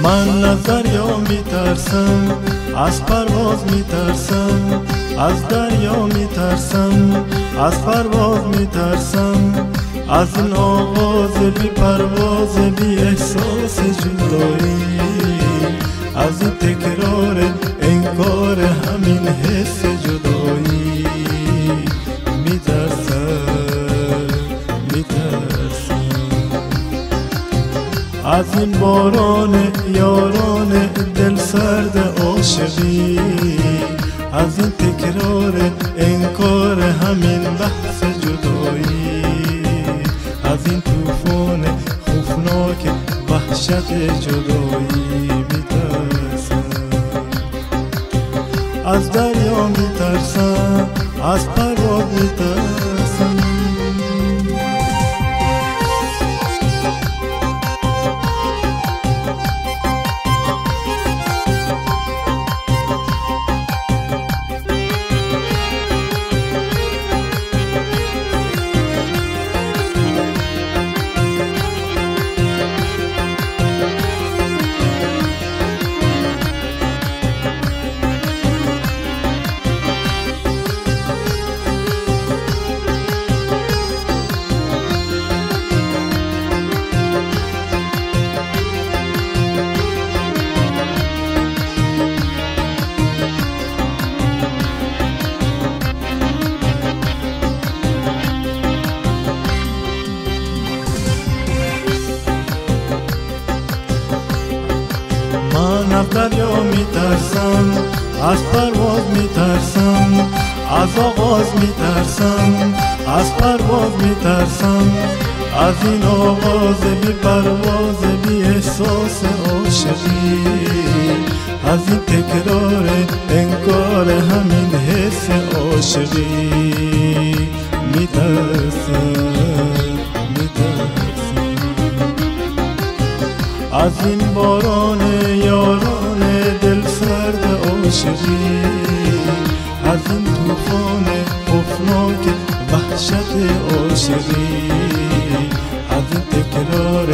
من از دریا میترسم، از پرواز میترسم، از دریا میترسم، از پرواز میترسم، از این آغاز بی پرواز بی احساس جدایی، از این تکرار انکار همین حس جدایی میترسم، میترسم از این باران یاران دل سرد عاشقی، از این تکرار انکار همین بحث جدایی، از این طوفان خوفناک وحشت جدایی میترسم. از دریا میترسم، از پرواز میترسم. من از دریا میترسم، از پرواز میترسم، از آغاز میترسم، از پرواز میترسم، از این آغاز بی پرواز بی احساس عاشقی، از این تکرار انکار همین حس عاشقی میترسم، میترسم از این باران یاران دل سرد عاشقی، از این طوفان خوفناک وحشت عاشقی، از این تکرار